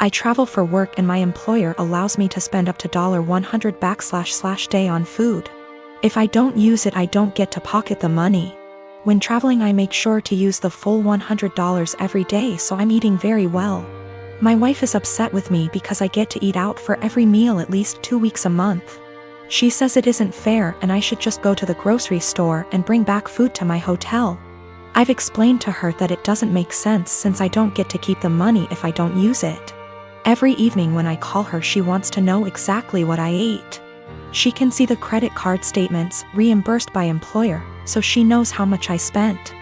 I travel for work and my employer allows me to spend up to $100 / day on food. If I don't use it, I don't get to pocket the money. When traveling, I make sure to use the full $100 every day, so I'm eating very well. My wife is upset with me because I get to eat out for every meal at least 2 weeks a month. She says it isn't fair and I should just go to the grocery store and bring back food to my hotel. I've explained to her that it doesn't make sense since I don't get to keep the money if I don't use it. Every evening when I call her, she wants to know exactly what I ate. She can see the credit card statements reimbursed by employer, so she knows how much I spent.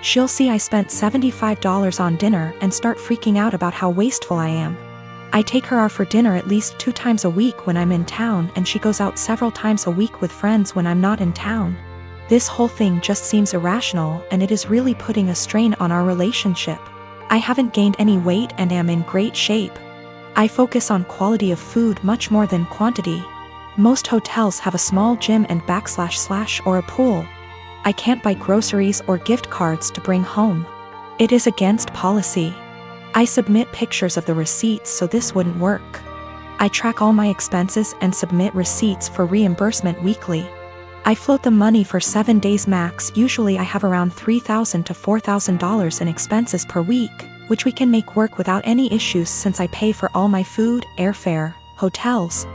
She'll see I spent $75 on dinner and start freaking out about how wasteful I am. I take her out for dinner at least 2 times a week when I'm in town, and she goes out several times a week with friends when I'm not in town. This whole thing just seems irrational, and it is really putting a strain on our relationship. I haven't gained any weight and am in great shape. I focus on quality of food much more than quantity. Most hotels have a small gym and / or a pool. I can't buy groceries or gift cards to bring home. It is against policy. I submit pictures of the receipts, so this wouldn't work. I track all my expenses and submit receipts for reimbursement weekly. I float the money for 7 days max. Usually I have around $3,000 to $4,000 in expenses per week, which we can make work without any issues since I pay for all my food, airfare, hotels,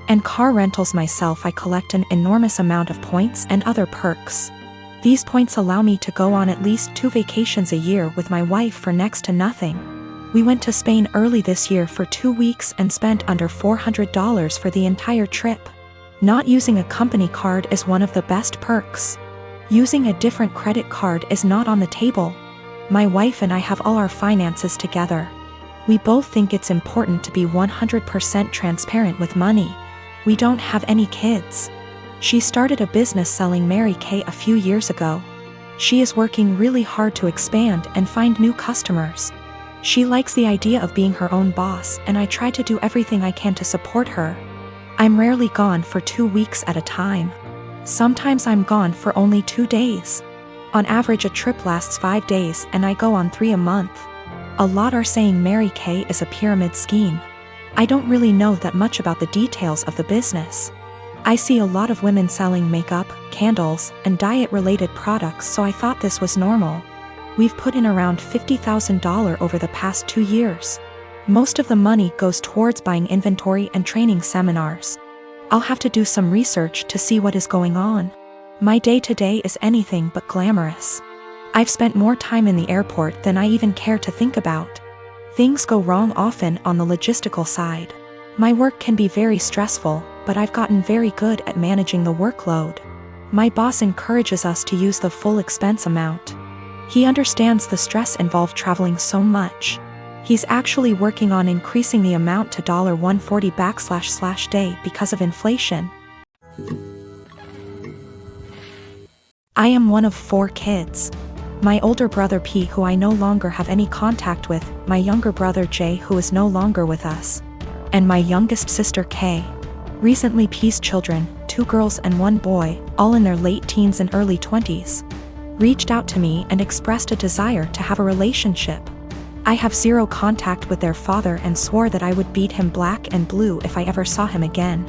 and car rentals myself. I collect an enormous amount of points and other perks. These points allow me to go on at least 2 vacations a year with my wife for next to nothing. We went to Spain early this year for 2 weeks and spent under $400 for the entire trip. Not using a company card is one of the best perks. Using a different credit card is not on the table. My wife and I have all our finances together. We both think it's important to be 100% transparent with money. We don't have any kids. She started a business selling Mary Kay a few years ago. She is working really hard to expand and find new customers. She likes the idea of being her own boss, and I try to do everything I can to support her. I'm rarely gone for 2 weeks at a time. Sometimes I'm gone for only 2 days. On average, a trip lasts 5 days and I go on 3 a month. A lot are saying Mary Kay is a pyramid scheme. I don't really know that much about the details of the business. I see a lot of women selling makeup, candles, and diet-related products, so I thought this was normal. We've put in around $50,000 over the past 2 years. Most of the money goes towards buying inventory and training seminars. I'll have to do some research to see what is going on. My day-to-day is anything but glamorous. I've spent more time in the airport than I even care to think about. Things go wrong often on the logistical side. My work can be very stressful, but I've gotten very good at managing the workload. My boss encourages us to use the full expense amount. He understands the stress involved traveling so much. He's actually working on increasing the amount to $140 / day because of inflation. I am one of 4 kids. My older brother P, who I no longer have any contact with, my younger brother J, who is no longer with us, and my youngest sister K. Recently, P's children, 2 girls and 1 boy, all in their late teens and early 20s, reached out to me and expressed a desire to have a relationship. I have 0 contact with their father and swore that I would beat him black and blue if I ever saw him again.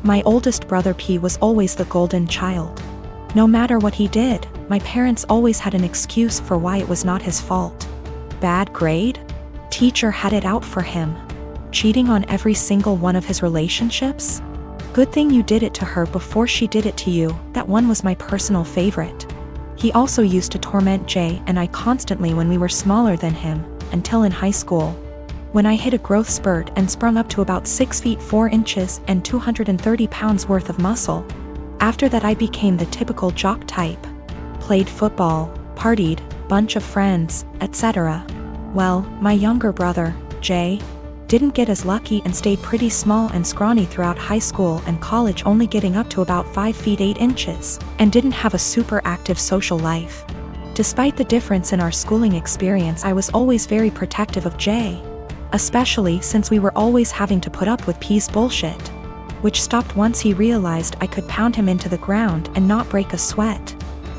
My oldest brother P was always the golden child. No matter what he did, my parents always had an excuse for why it was not his fault. Bad grade? Teacher had it out for him. Cheating on every single one of his relationships? Good thing you did it to her before she did it to you. That one was my personal favorite. He also used to torment Jay and I constantly when we were smaller than him, until in high school, when I hit a growth spurt and sprung up to about 6 feet 4 inches and 230 pounds worth of muscle. After that I became the typical jock type. Played football, partied, bunch of friends, etc. Well, my younger brother, Jay, didn't get as lucky and stayed pretty small and scrawny throughout high school and college, only getting up to about 5 feet 8 inches, and didn't have a super active social life. Despite the difference in our schooling experience, I was always very protective of Jay, especially since we were always having to put up with P's bullshit, which stopped once he realized I could pound him into the ground and not break a sweat,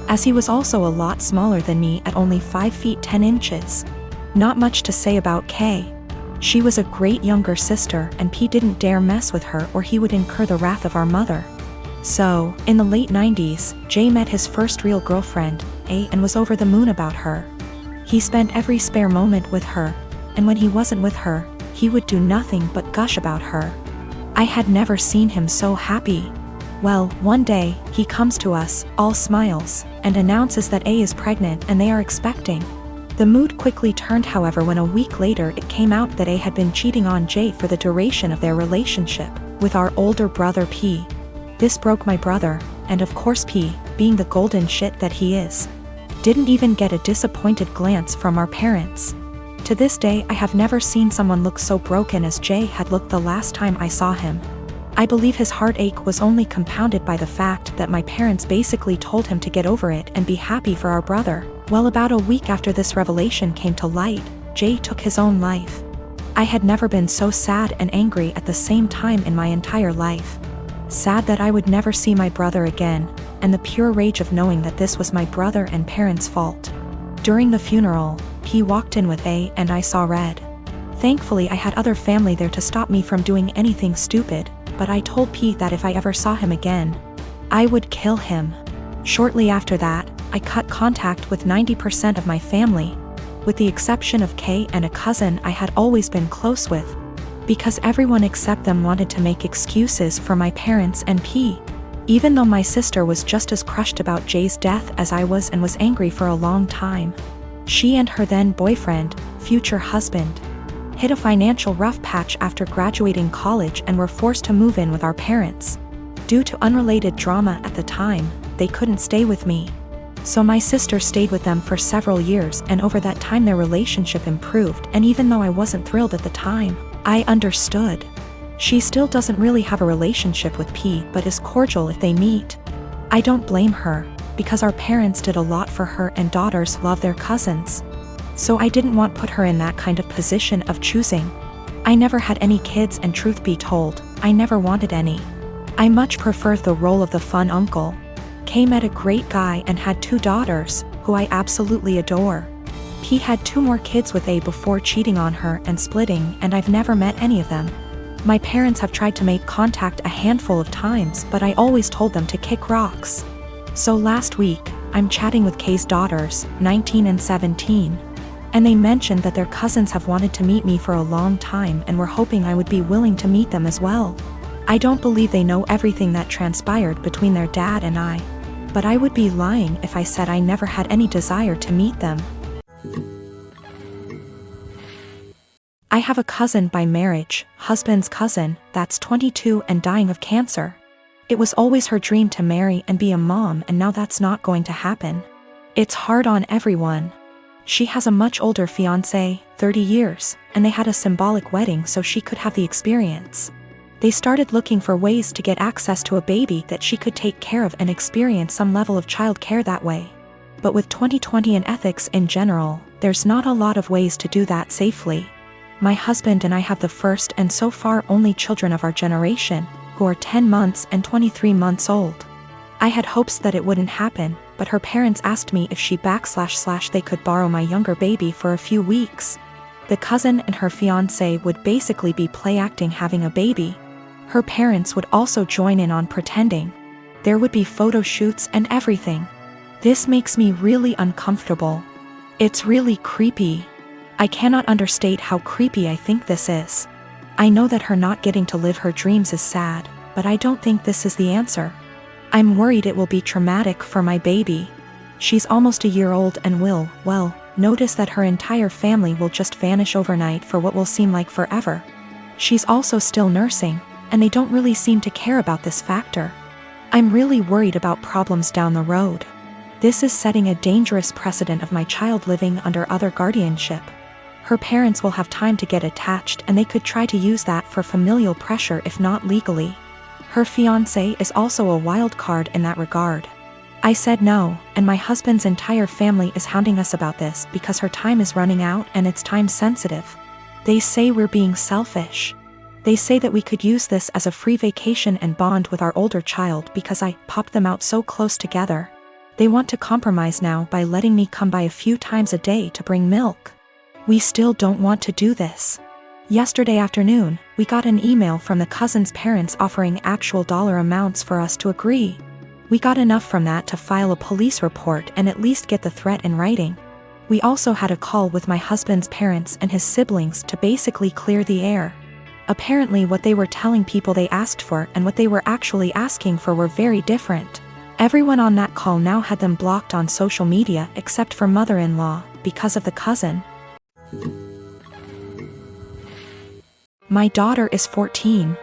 as he was also a lot smaller than me at only 5 feet 10 inches. Not much to say about K. She was a great younger sister and P didn't dare mess with her or he would incur the wrath of our mother. So, in the late 90s, Jay met his first real girlfriend, A, and was over the moon about her. He spent every spare moment with her, and when he wasn't with her, he would do nothing but gush about her. I had never seen him so happy. Well, one day, he comes to us, all smiles, and announces that A is pregnant and they are expecting. The mood quickly turned, however, when a week later it came out that A had been cheating on Jay for the duration of their relationship, with our older brother P. This broke my brother, and of course P, being the golden shit that he is, didn't even get a disappointed glance from our parents. To this day, I have never seen someone look so broken as Jay had looked the last time I saw him. I believe his heartache was only compounded by the fact that my parents basically told him to get over it and be happy for our brother. Well, about a week after this revelation came to light, Jay took his own life. I had never been so sad and angry at the same time in my entire life. Sad that I would never see my brother again, and the pure rage of knowing that this was my brother and parents' fault. During the funeral, P walked in with A and I saw red. Thankfully, I had other family there to stop me from doing anything stupid, but I told P that if I ever saw him again, I would kill him. Shortly after that, I cut contact with 90% of my family, with the exception of K and a cousin I had always been close with, because everyone except them wanted to make excuses for my parents and P. Even though my sister was just as crushed about Jay's death as I was and was angry for a long time. She and her then boyfriend, future husband, hit a financial rough patch after graduating college and were forced to move in with our parents. Due to unrelated drama at the time, they couldn't stay with me. So my sister stayed with them for several years, and over that time their relationship improved, and even though I wasn't thrilled at the time, I understood. She still doesn't really have a relationship with P, but is cordial if they meet. I don't blame her, because our parents did a lot for her and daughters love their cousins. So I didn't want to put her in that kind of position of choosing. I never had any kids, and truth be told, I never wanted any. I much prefer the role of the fun uncle. K met a great guy and had 2 daughters, who I absolutely adore. P had 2 more kids with A before cheating on her and splitting, and I've never met any of them. My parents have tried to make contact a handful of times, but I always told them to kick rocks. So last week, I'm chatting with K's daughters, 19 and 17. And they mentioned that their cousins have wanted to meet me for a long time and were hoping I would be willing to meet them as well. I don't believe they know everything that transpired between their dad and I, but I would be lying if I said I never had any desire to meet them. I have a cousin by marriage, husband's cousin, that's 22 and dying of cancer. It was always her dream to marry and be a mom, and now that's not going to happen. It's hard on everyone. She has a much older fiancé, 30 years, and they had a symbolic wedding so she could have the experience. They started looking for ways to get access to a baby that she could take care of and experience some level of child care that way. But with 2020 and ethics in general, there's not a lot of ways to do that safely. My husband and I have the first and so far only children of our generation, who are 10 months and 23 months old. I had hopes that it wouldn't happen, but her parents asked me if she / they could borrow my younger baby for a few weeks. The cousin and her fiancé would basically be play acting having a baby. Her parents would also join in on pretending. There would be photo shoots and everything. This makes me really uncomfortable. It's really creepy. I cannot understate how creepy I think this is. I know that her not getting to live her dreams is sad, but I don't think this is the answer. I'm worried it will be traumatic for my baby. She's almost a year old and will, well, notice that her entire family will just vanish overnight for what will seem like forever. She's also still nursing, and they don't really seem to care about this factor. I'm really worried about problems down the road. This is setting a dangerous precedent of my child living under other guardianship. Her parents will have time to get attached, and they could try to use that for familial pressure if not legally. Her fiancé is also a wild card in that regard. I said no, and my husband's entire family is hounding us about this because her time is running out and it's time sensitive. They say we're being selfish. They say that we could use this as a free vacation and bond with our older child because I popped them out so close together. They want to compromise now by letting me come by a few times a day to bring milk. We still don't want to do this. Yesterday afternoon, we got an email from the cousin's parents offering actual dollar amounts for us to agree. We got enough from that to file a police report and at least get the threat in writing. We also had a call with my husband's parents and his siblings to basically clear the air. Apparently what they were telling people they asked for and what they were actually asking for were very different. Everyone on that call now had them blocked on social media except for mother-in-law, because of the cousin. My daughter is 14.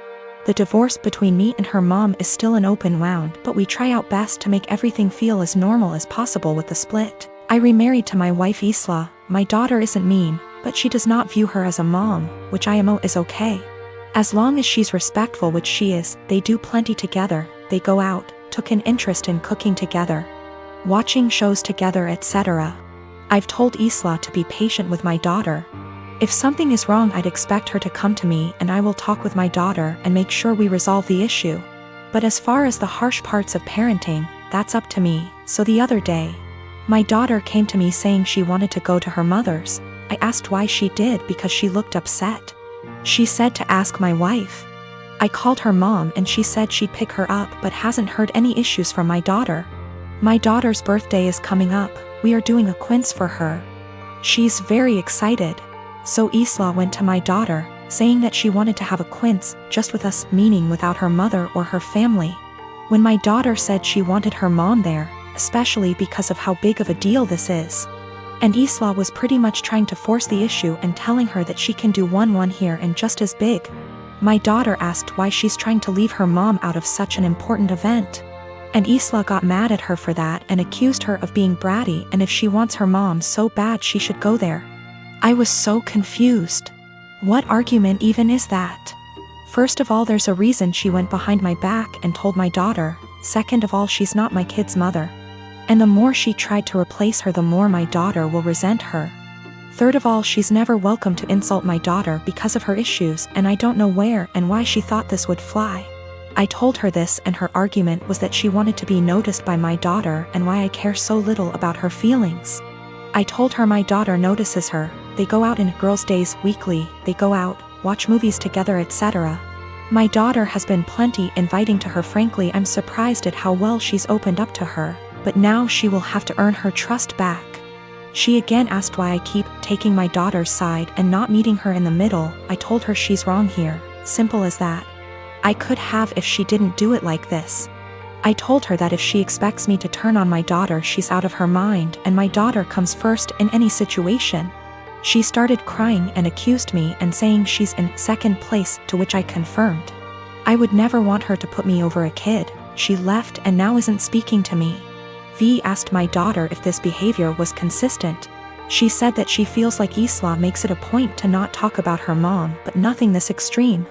The divorce between me and her mom is still an open wound, but we try our best to make everything feel as normal as possible with the split. I remarried to my wife Isla. My daughter isn't mean, but she does not view her as a mom, which I am is okay. As long as she's respectful, which she is, they do plenty together, they go out, took an interest in cooking together, watching shows together, etc. I've told Isla to be patient with my daughter. If something is wrong, I'd expect her to come to me and I will talk with my daughter and make sure we resolve the issue. But as far as the harsh parts of parenting, that's up to me. So the other day, my daughter came to me saying she wanted to go to her mother's. I asked why she did because she looked upset. She said to ask my wife. I called her mom and she said she'd pick her up but hasn't heard any issues from my daughter. My daughter's birthday is coming up. We are doing a quince for her. She's very excited. So Isla went to my daughter, saying that she wanted to have a quince, just with us, meaning without her mother or her family. When my daughter said she wanted her mom there, especially because of how big of a deal this is. And Isla was pretty much trying to force the issue and telling her that she can do one here and just as big. My daughter asked why she's trying to leave her mom out of such an important event. And Isla got mad at her for that and accused her of being bratty, and if she wants her mom so bad she should go there. I was so confused. What argument even is that? First of all, there's a reason she went behind my back and told my daughter. Second of all, she's not my kid's mother. And the more she tried to replace her, the more my daughter will resent her. Third of all, she's never welcome to insult my daughter because of her issues, and I don't know where and why she thought this would fly. I told her this, and her argument was that she wanted to be noticed by my daughter and why I care so little about her feelings. I told her my daughter notices her. They go out in girls' days weekly, they go out, watch movies together, etc. My daughter has been plenty inviting to her. Frankly, I'm surprised at how well she's opened up to her, but now she will have to earn her trust back. She again asked why I keep taking my daughter's side and not meeting her in the middle. I told her she's wrong here, simple as that. I could have if she didn't do it like this. I told her that if she expects me to turn on my daughter, she's out of her mind, and my daughter comes first in any situation. She started crying and accused me and saying she's in second place, to which I confirmed. I would never want her to put me over a kid. She left and now isn't speaking to me. V asked my daughter if this behavior was consistent. She said that she feels like Isla makes it a point to not talk about her mom, but nothing this extreme.